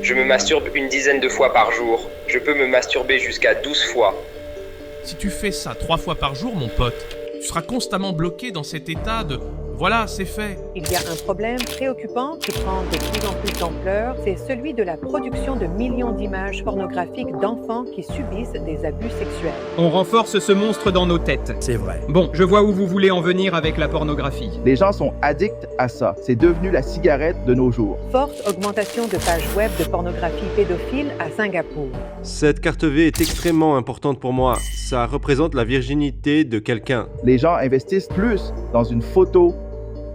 Je me masturbe une dizaine de fois par jour. Je peux me masturber jusqu'à 12 fois. Si tu fais ça 3 fois par jour, mon pote, tu seras constamment bloqué dans cet état de « voilà, c'est fait ». Il y a un problème préoccupant qui prend de plus en plus d'ampleur, c'est celui de la production de millions d'images pornographiques d'enfants qui subissent des abus sexuels. On renforce ce monstre dans nos têtes. C'est vrai. Bon, je vois où vous voulez en venir avec la pornographie. Les gens sont addicts à ça. C'est devenu la cigarette de nos jours. Forte augmentation de pages web de pornographie pédophile à Singapour. Cette carte V est extrêmement importante pour moi. Ça représente la virginité de quelqu'un. Les gens investissent plus dans une photo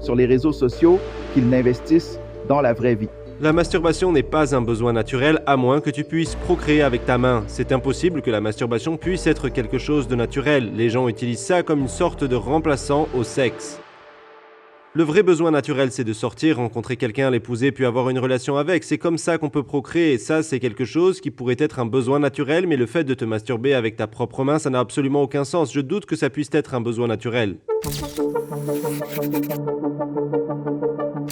sur les réseaux sociaux qu'ils n'investissent dans la vraie vie. La masturbation n'est pas un besoin naturel à moins que tu puisses procréer avec ta main. C'est impossible que la masturbation puisse être quelque chose de naturel. Les gens utilisent ça comme une sorte de remplaçant au sexe. Le vrai besoin naturel, c'est de sortir, rencontrer quelqu'un, l'épouser, puis avoir une relation avec. C'est comme ça qu'on peut procréer. Et ça, c'est quelque chose qui pourrait être un besoin naturel, mais le fait de te masturber avec ta propre main, ça n'a absolument aucun sens. Je doute que ça puisse être un besoin naturel.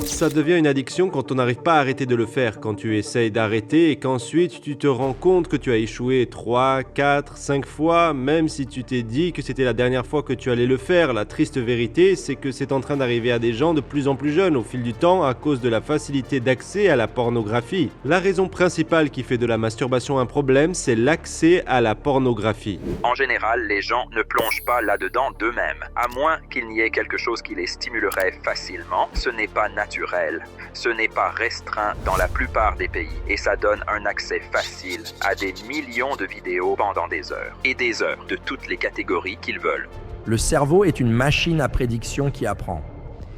Ça devient une addiction quand on n'arrive pas à arrêter de le faire, quand tu essayes d'arrêter et qu'ensuite tu te rends compte que tu as échoué 3, 4, 5 fois, même si tu t'es dit que c'était la dernière fois que tu allais le faire. La triste vérité, c'est que c'est en train d'arriver à des gens de plus en plus jeunes au fil du temps à cause de la facilité d'accès à la pornographie. La raison principale qui fait de la masturbation un problème, c'est l'accès à la pornographie. En général, les gens ne plongent pas là-dedans d'eux-mêmes, à moins qu'il n'y ait quelque chose qui les stimulerait facilement. Ce n'est pas naturel, ce n'est pas restreint dans la plupart des pays et ça donne un accès facile à des millions de vidéos pendant des heures et des heures de toutes les catégories qu'ils veulent. Le cerveau est une machine à prédiction qui apprend.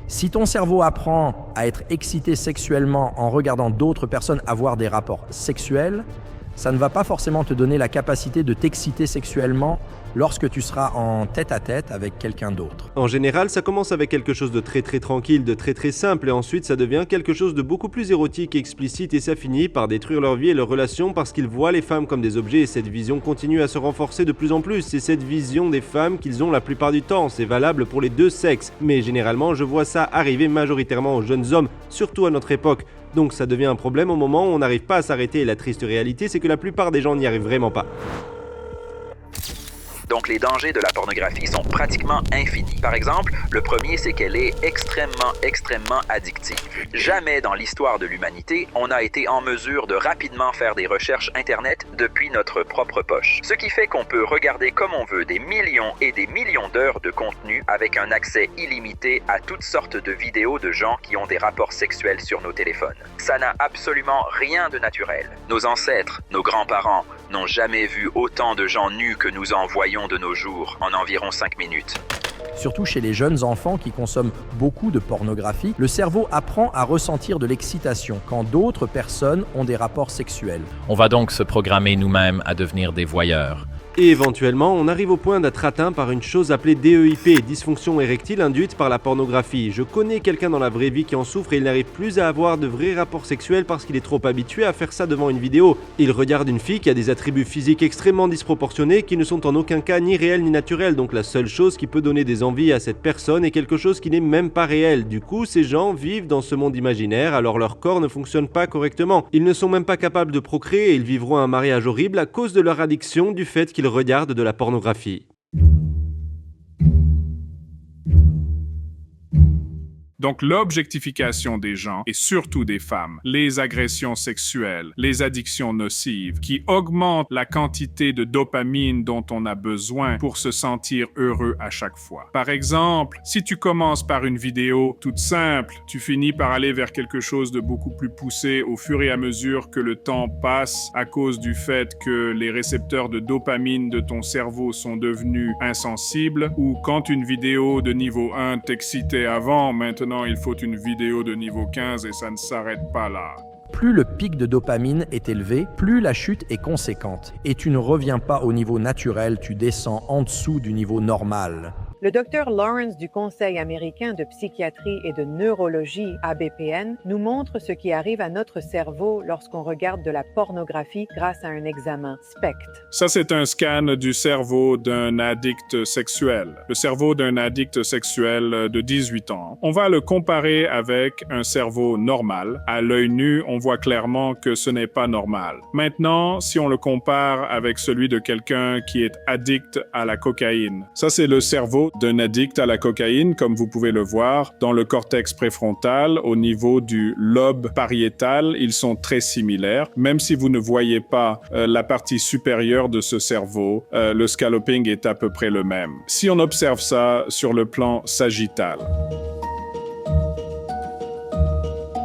Si ton cerveau apprend à être excité sexuellement en regardant d'autres personnes avoir des rapports sexuels, ça ne va pas forcément te donner la capacité de t'exciter sexuellement lorsque tu seras en tête-à-tête avec quelqu'un d'autre. En général, ça commence avec quelque chose de très tranquille, de très simple, et ensuite ça devient quelque chose de beaucoup plus érotique et explicite, et ça finit par détruire leur vie et leurs relations parce qu'ils voient les femmes comme des objets, et cette vision continue à se renforcer de plus en plus. C'est cette vision des femmes qu'ils ont la plupart du temps, c'est valable pour les deux sexes, mais généralement je vois ça arriver majoritairement aux jeunes hommes, surtout à notre époque. Donc ça devient un problème au moment où on n'arrive pas à s'arrêter, et la triste réalité c'est que la plupart des gens n'y arrivent vraiment pas. Donc les dangers de la pornographie sont pratiquement infinis. Par exemple, le premier, c'est qu'elle est extrêmement addictive. Jamais dans l'histoire de l'humanité, on a été en mesure de rapidement faire des recherches Internet depuis notre propre poche. Ce qui fait qu'on peut regarder comme on veut des millions et des millions d'heures de contenu avec un accès illimité à toutes sortes de vidéos de gens qui ont des rapports sexuels sur nos téléphones. Ça n'a absolument rien de naturel. Nos ancêtres, nos grands-parents n'ont jamais vu autant de gens nus que nous en voyons de nos jours en environ 5 minutes. Surtout chez les jeunes enfants qui consomment beaucoup de pornographie, le cerveau apprend à ressentir de l'excitation quand d'autres personnes ont des rapports sexuels. On va donc se programmer nous-mêmes à devenir des voyeurs. Et éventuellement, on arrive au point d'être atteint par une chose appelée DEIP, dysfonction érectile induite par la pornographie. Je connais quelqu'un dans la vraie vie qui en souffre et il n'arrive plus à avoir de vrais rapports sexuels parce qu'il est trop habitué à faire ça devant une vidéo. Il regarde une fille qui a des attributs physiques extrêmement disproportionnés qui ne sont en aucun cas ni réels ni naturels, donc la seule chose qui peut donner des envies à cette personne est quelque chose qui n'est même pas réel. Du coup, ces gens vivent dans ce monde imaginaire, alors leur corps ne fonctionne pas correctement. Ils ne sont même pas capables de procréer et ils vivront un mariage horrible à cause de leur addiction du fait qu'ils regardent de la pornographie. Donc l'objectification des gens et surtout des femmes, les agressions sexuelles, les addictions nocives qui augmentent la quantité de dopamine dont on a besoin pour se sentir heureux à chaque fois. Par exemple, si tu commences par une vidéo toute simple, tu finis par aller vers quelque chose de beaucoup plus poussé au fur et à mesure que le temps passe à cause du fait que les récepteurs de dopamine de ton cerveau sont devenus insensibles ou quand une vidéo de niveau 1 t'excitait avant, maintenant il faut une vidéo de niveau 15 et ça ne s'arrête pas là. Plus le pic de dopamine est élevé, plus la chute est conséquente. Et tu ne reviens pas au niveau naturel, tu descends en dessous du niveau normal. Le Dr Lawrence du Conseil américain de psychiatrie et de neurologie ABPN nous montre ce qui arrive à notre cerveau lorsqu'on regarde de la pornographie grâce à un examen SPECT. Ça, c'est un scan du cerveau d'un addict sexuel. Le cerveau d'un addict sexuel de 18 ans. On va le comparer avec un cerveau normal. À l'œil nu, on voit clairement que ce n'est pas normal. Maintenant, si on le compare avec celui de quelqu'un qui est addict à la cocaïne, ça, c'est le cerveau d'un addict à la cocaïne, comme vous pouvez le voir, dans le cortex préfrontal, au niveau du lobe pariétal, ils sont très similaires. Même si vous ne voyez pas la partie supérieure de ce cerveau, le scalloping est à peu près le même. Si on observe ça sur le plan sagittal,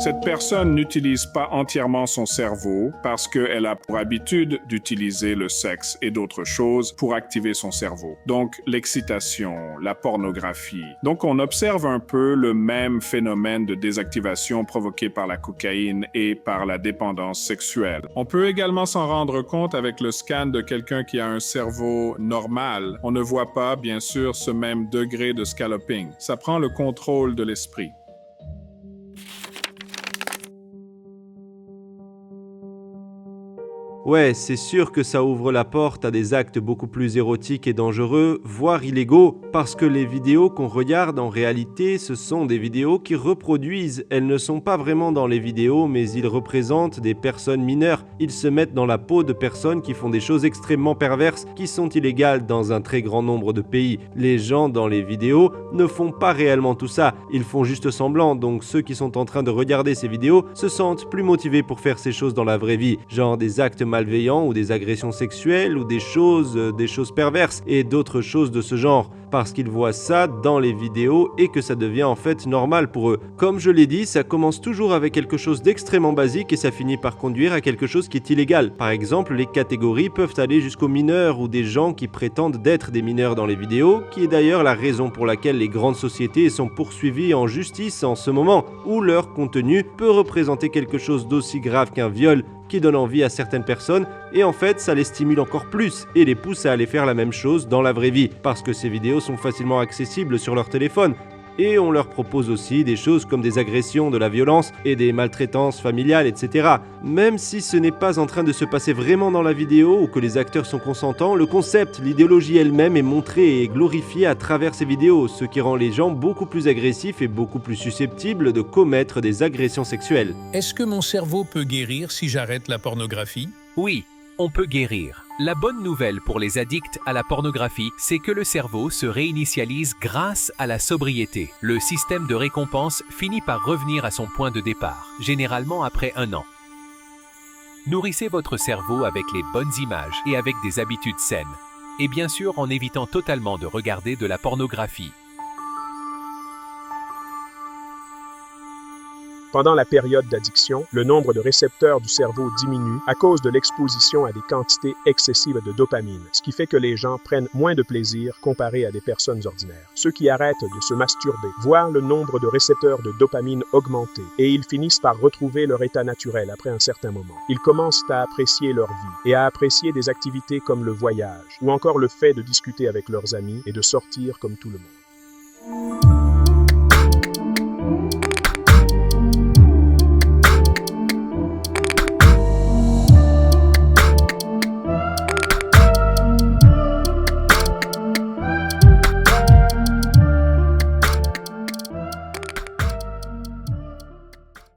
cette personne n'utilise pas entièrement son cerveau parce qu'elle a pour habitude d'utiliser le sexe et d'autres choses pour activer son cerveau. Donc, l'excitation, la pornographie. Donc, on observe un peu le même phénomène de désactivation provoqué par la cocaïne et par la dépendance sexuelle. On peut également s'en rendre compte avec le scan de quelqu'un qui a un cerveau normal. On ne voit pas, bien sûr, ce même degré de scalloping. Ça prend le contrôle de l'esprit. Ouais, c'est sûr que ça ouvre la porte à des actes beaucoup plus érotiques et dangereux, voire illégaux, parce que les vidéos qu'on regarde en réalité, ce sont des vidéos qui reproduisent. Elles ne sont pas vraiment dans les vidéos, mais ils représentent des personnes mineures. Ils se mettent dans la peau de personnes qui font des choses extrêmement perverses, qui sont illégales dans un très grand nombre de pays. Les gens dans les vidéos ne font pas réellement tout ça, ils font juste semblant, donc ceux qui sont en train de regarder ces vidéos se sentent plus motivés pour faire ces choses dans la vraie vie, genre des actes malveillants ou des agressions sexuelles ou des choses perverses et d'autres choses de ce genre, parce qu'ils voient ça dans les vidéos et que ça devient en fait normal pour eux. Comme je l'ai dit, ça commence toujours avec quelque chose d'extrêmement basique et ça finit par conduire à quelque chose qui est illégal. Par exemple, les catégories peuvent aller jusqu'aux mineurs ou des gens qui prétendent d'être des mineurs dans les vidéos, qui est d'ailleurs la raison pour laquelle les grandes sociétés sont poursuivies en justice en ce moment, où leur contenu peut représenter quelque chose d'aussi grave qu'un viol, qui donne envie à certaines personnes et en fait ça les stimule encore plus et les pousse à aller faire la même chose dans la vraie vie parce que ces vidéos sont facilement accessibles sur leur téléphone. Et on leur propose aussi des choses comme des agressions, de la violence et des maltraitances familiales, etc. Même si ce n'est pas en train de se passer vraiment dans la vidéo ou que les acteurs sont consentants, le concept, l'idéologie elle-même est montrée et glorifiée à travers ces vidéos, ce qui rend les gens beaucoup plus agressifs et beaucoup plus susceptibles de commettre des agressions sexuelles. Est-ce que mon cerveau peut guérir si j'arrête la pornographie? Oui, on peut guérir. La bonne nouvelle pour les addicts à la pornographie, c'est que le cerveau se réinitialise grâce à la sobriété. Le système de récompense finit par revenir à son point de départ, généralement après 1 an. Nourrissez votre cerveau avec les bonnes images et avec des habitudes saines. Et bien sûr en évitant totalement de regarder de la pornographie. Pendant la période d'addiction, le nombre de récepteurs du cerveau diminue à cause de l'exposition à des quantités excessives de dopamine, ce qui fait que les gens prennent moins de plaisir comparé à des personnes ordinaires. Ceux qui arrêtent de se masturber voient le nombre de récepteurs de dopamine augmenter et ils finissent par retrouver leur état naturel après un certain moment. Ils commencent à apprécier leur vie et à apprécier des activités comme le voyage ou encore le fait de discuter avec leurs amis et de sortir comme tout le monde.